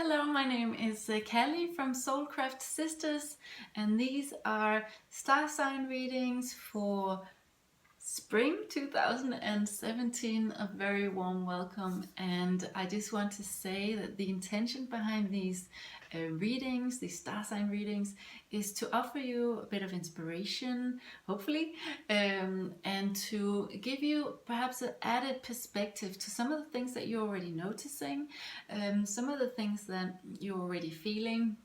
Hello, my name is Callie from Soulcraft Sisters, and these are star sign readings for Spring 2017. A very warm welcome, and I just want to say that the intention behind these readings, these star sign readings, is to offer you a bit of inspiration, hopefully, and to give you perhaps an added perspective to some of the things that you're already noticing, some of the things that you're already feeling.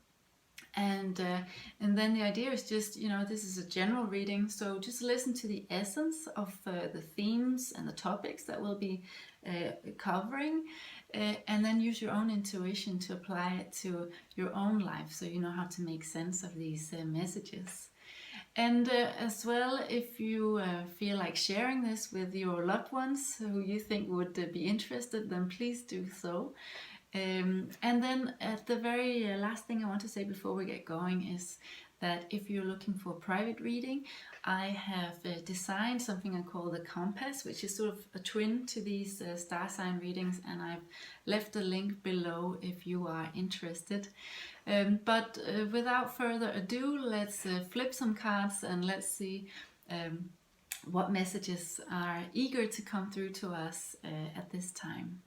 And then the idea is just, this is a general reading, so just listen to the essence of the themes and the topics that we'll be covering, and then use your own intuition to apply it to your own life, so you know how to make sense of these messages. And as well, if you feel like sharing this with your loved ones who you think would be interested, then please do so. And then at the very last thing I want to say before we get going is that if you're looking for a private reading, I have designed something I call the compass, which is sort of a twin to these star sign readings, and I've left a link below if you are interested. But without further ado, let's flip some cards and let's see what messages are eager to come through to us at this time.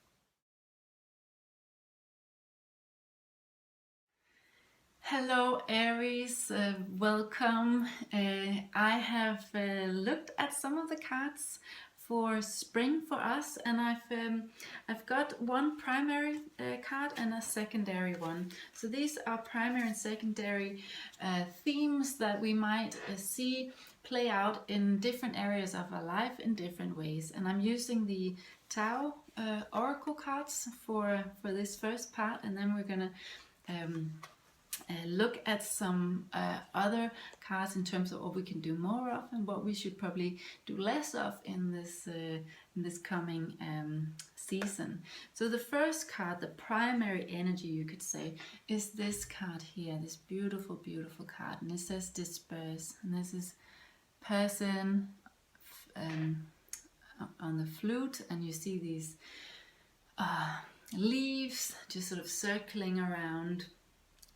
Hello Aries, welcome. I have looked at some of the cards for spring for us, and I've got one primary card and a secondary one. So these are primary and secondary themes that we might see play out in different areas of our life in different ways. And I'm using the Tao Oracle cards for this first part, and then we're gonna look at some other cards in terms of what we can do more of and what we should probably do less of in this coming season. So the first card, the primary energy, you could say, is this card here, this beautiful, beautiful card, and it says disperse, and this is person on the flute, and you see these leaves just sort of circling around.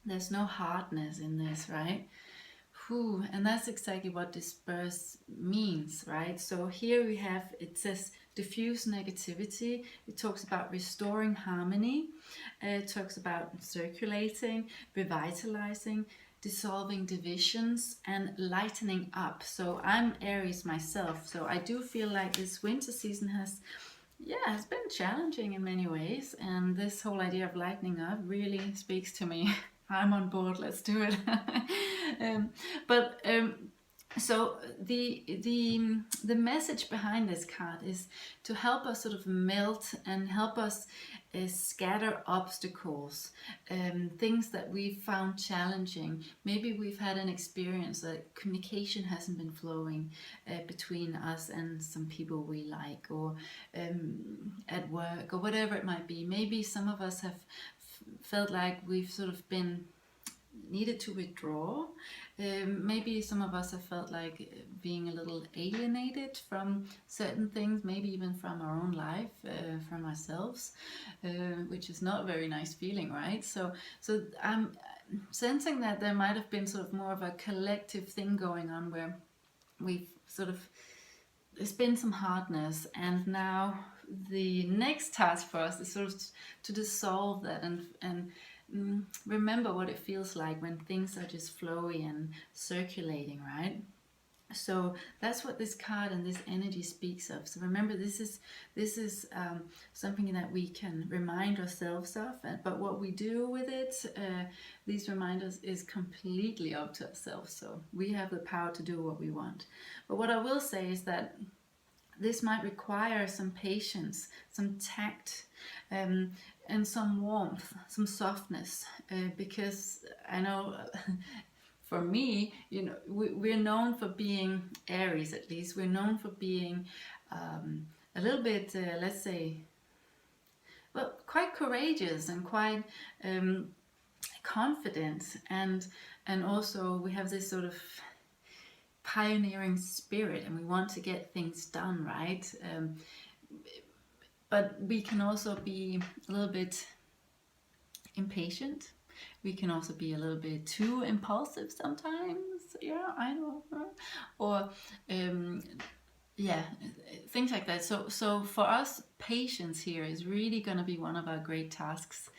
There's no hardness in this, right? Whew, and that's exactly what disperse means, right? So here we have, it says diffuse negativity. It talks about restoring harmony. It talks about circulating, revitalizing, dissolving divisions, and lightening up. So I'm Aries myself, so I do feel like this winter season has been challenging in many ways, and this whole idea of lightening up really speaks to me. I'm on board, let's do it. So the message behind this card is to help us sort of melt and help us scatter obstacles, things that we found challenging. Maybe we've had an experience that communication hasn't been flowing between us and some people we like, or at work, or whatever it might be. Maybe some of us have felt like we've sort of been needed to withdraw. Maybe some of us have felt like being a little alienated from certain things, maybe even from our own life, from ourselves, which is not a very nice feeling, right? So I'm sensing that there might have been sort of more of a collective thing going on where we've sort of, there's been some hardness, and now the next task for us is sort of to dissolve that and remember what it feels like when things are just flowy and circulating, right? So that's what this card and this energy speaks of. So remember, this is something that we can remind ourselves of, but what we do with it, these reminders, is completely up to ourselves. So we have the power to do what we want. But what I will say is that this might require some patience, some tact, and some warmth, some softness, because I know for me, we're known for being Aries, at least. We're known for being a little bit, let's say, well, quite courageous and quite confident, and also we have this sort of pioneering spirit, and we want to get things done, right? But we can also be a little bit impatient. We can also be a little bit too impulsive sometimes. Yeah, I know. Or yeah, things like that. So for us, patience here is really going to be one of our great tasks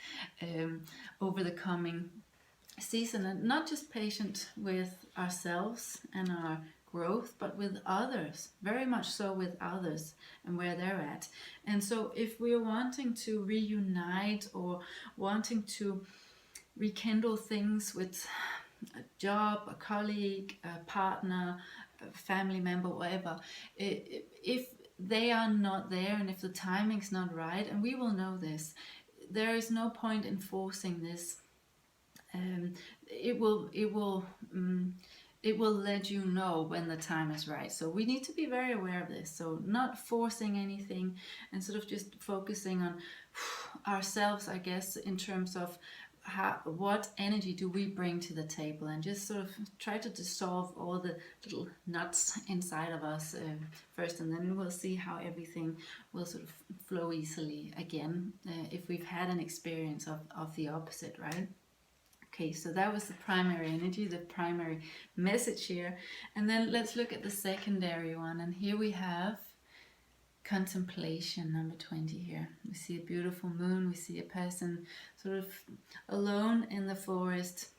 over the coming season, and not just patient with ourselves and our growth, but with others, very much so with others and where they're at. And so if we're wanting to reunite or wanting to rekindle things with a job, a colleague, a partner, a family member, whatever, if they are not there and if the timing's not right, and we will know this, there is no point in forcing this. It will it will let you know when the time is right. So we need to be very aware of this. So not forcing anything and sort of just focusing on ourselves, I guess, in terms of what energy do we bring to the table, and just sort of try to dissolve all the little nuts inside of us first, and then we'll see how everything will sort of flow easily again if we've had an experience of the opposite, right? Okay, so that was the primary energy, the primary message here. And then let's look at the secondary one. And here we have contemplation, number 20 here. We see a beautiful moon. We see a person sort of alone in the forest,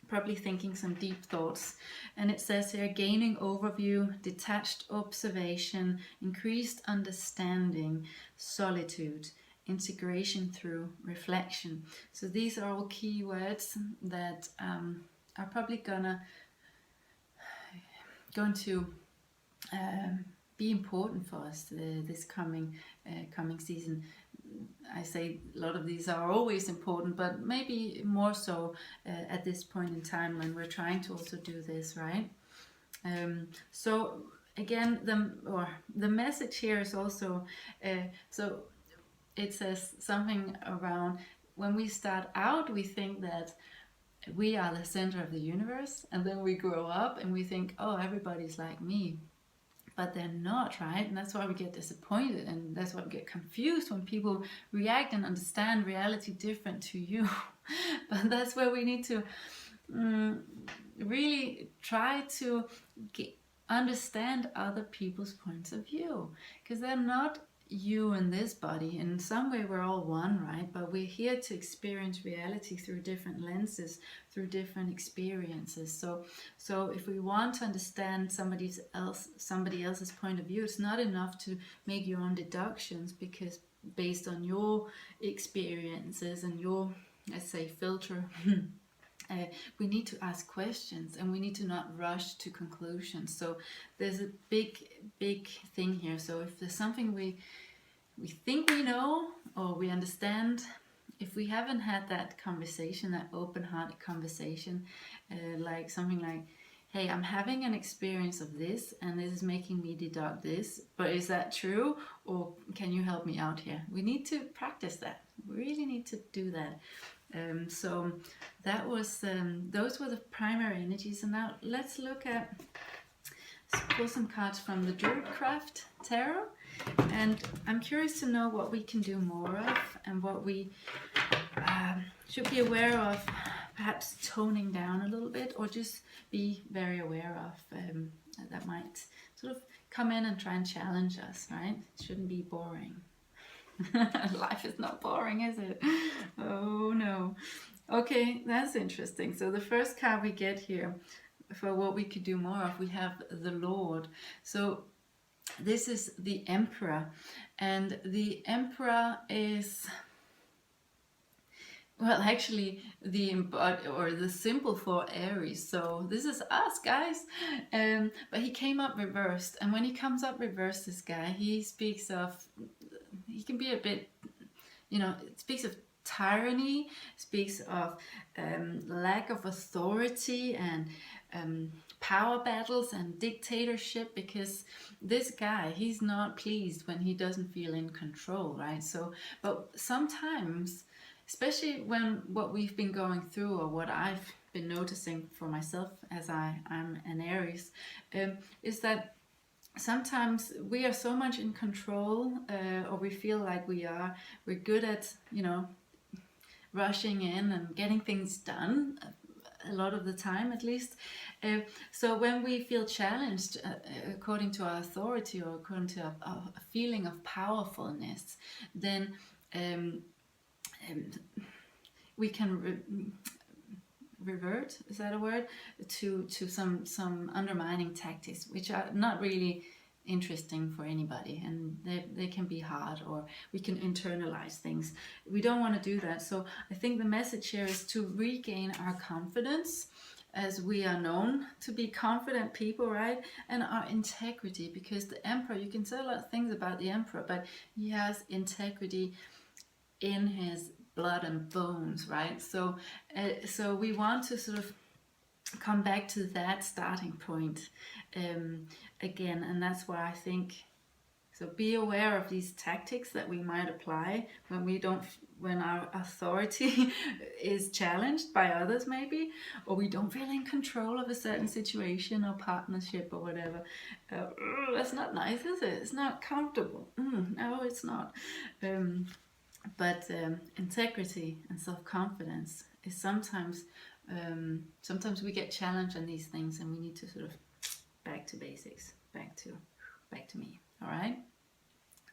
probably thinking some deep thoughts. And it says here, gaining overview, detached observation, increased understanding, solitude, integration through reflection. So these are all key words that are probably going to be important for us this coming season. I say a lot of these are always important, but maybe more so at this point in time when we're trying to also do this, right? So again, the message here is also so it says something around, when we start out, we think that we are the center of the universe, and then we grow up and we think, oh, everybody's like me. But they're not, right? And that's why we get disappointed, and that's why we get confused when people react and understand reality different to you. But that's where we need to really try to understand other people's points of view, because they're not you in this body. In some way we're all one, right? But we're here to experience reality through different lenses, through different experiences. So if we want to understand somebody else's point of view, it's not enough to make your own deductions, because based on your experiences and your, let's say, filter we need to ask questions, and we need to not rush to conclusions. So there's a big thing here. So if there's something we think we know or we understand, if we haven't had that conversation, that open-hearted conversation, like something like, hey, I'm having an experience of this, and this is making me deduct this, but is that true, or can you help me out here? We need to practice that. We really need to do that. So that was those were the primary energies. And now let's pull some cards from the Druidcraft Tarot, and I'm curious to know what we can do more of, and what we should be aware of, perhaps toning down a little bit, or just be very aware of that might sort of come in and try and challenge us, right? It shouldn't be boring. Life is not boring, is it? Oh no. Okay, that's interesting. So the first card we get here for what we could do more of, we have the Lord. So this is the Emperor, and the Emperor is, well, actually the symbol for Aries. So this is us, guys. But he came up reversed, and when he comes up reversed, this guy, he speaks of, he can be a bit, it speaks of tyranny, speaks of lack of authority, and power battles and dictatorship, because this guy, he's not pleased when he doesn't feel in control, right? So, but sometimes, especially when what we've been going through, or what I've been noticing for myself as I'm an Aries, is that sometimes we are so much in control, or we feel like we're good at, rushing in and getting things done, a lot of the time at least. So when we feel challenged according to our authority or according to a feeling of powerfulness, then um, we can revert, is that a word, to some undermining tactics, which are not really interesting for anybody, and they can be hard, or we can internalize things. We don't want to do that. So I think the message here is to regain our confidence, as we are known to be confident people, right? And our integrity, because the emperor, you can say a lot of things about the emperor, but he has integrity in his blood and bones, right? So so we want to sort of come back to that starting point again, and that's why I think, so be aware of these tactics that we might apply when our authority is challenged by others, maybe, or we don't feel in control of a certain situation or partnership or whatever. That's not nice, is it? It's not comfortable. No, it's not. But integrity and self-confidence is sometimes we get challenged on these things, and we need to sort of back to basics, back to me. All right.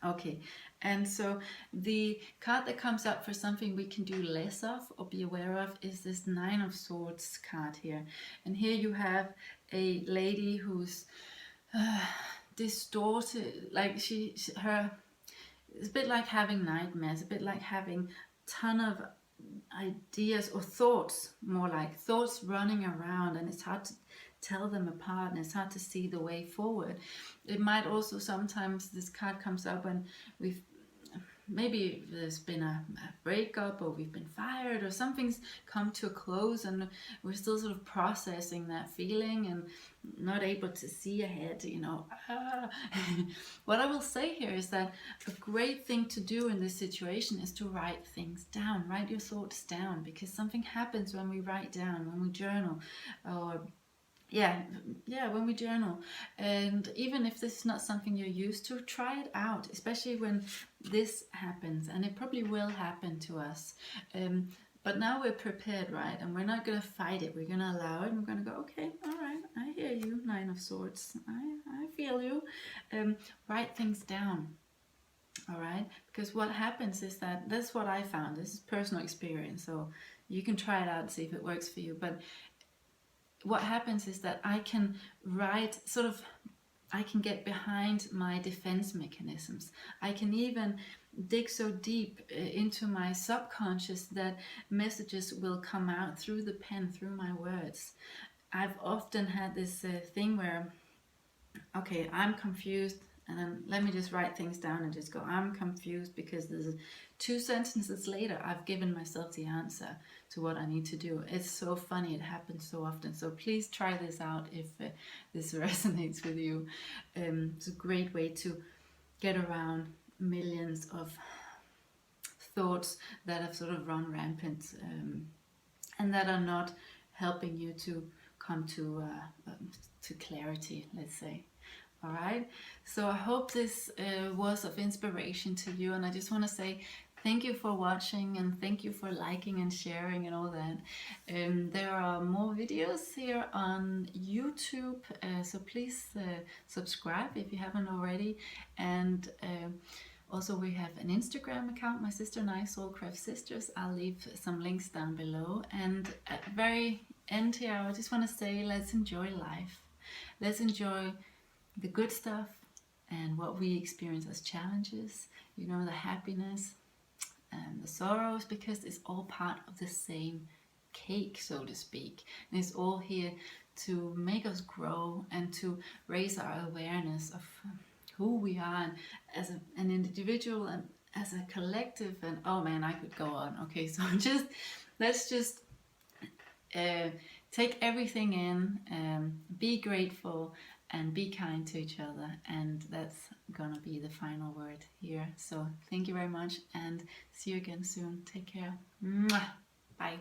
Okay, and so the card that comes up for something we can do less of or be aware of is this Nine of Swords card here. And here you have a lady who's distorted, like it's a bit like having nightmares, a bit like having a ton of ideas or thoughts, more like thoughts running around, and it's hard to tell them apart, and it's hard to see the way forward. It might also sometimes, this card comes up when maybe there's been a breakup, or we've been fired, or something's come to a close, and we're still sort of processing that feeling and not able to see ahead, What I will say here is that a great thing to do in this situation is to write things down, write your thoughts down, because something happens when we write down, when we journal, or when we journal. And even if this is not something you're used to, try it out, especially when this happens, and it probably will happen to us. But now we're prepared, right? And we're not going to fight it. We're going to allow it, and we're going to go, okay, all right, I hear you, Nine of Swords. I feel you. Write things down. All right, because what happens is that's what I found. This is personal experience, so you can try it out and see if it works for you. But what happens is that I can I can get behind my defense mechanisms. I can even dig so deep into my subconscious that messages will come out through the pen, through my words. I've often had this thing where, okay, I'm confused, and then let me just write things down and just go, I'm confused, because there's 2 sentences later, I've given myself the answer to what I need to do. It's so funny, it happens so often. So please try this out if this resonates with you. It's a great way to get around millions of thoughts that have sort of run rampant and that are not helping you to come to clarity, let's say. All right, so I hope this was of inspiration to you, and I just want to say thank you for watching, and thank you for liking and sharing and all that. There are more videos here on YouTube, so please subscribe if you haven't already. And also we have an Instagram account, my sister and I, Soulcraft Sisters. I'll leave some links down below. And at the very end here, I just want to say, let's enjoy life. Let's enjoy the good stuff and what we experience as challenges, the happiness and the sorrows, because it's all part of the same cake, so to speak. And it's all here to make us grow and to raise our awareness of who we are as an individual and as a collective. And oh man, I could go on. Okay, so let's just take everything in, be grateful, and be kind to each other, and that's gonna be the final word here. So thank you very much, and see you again soon. Take care. Mwah. Bye.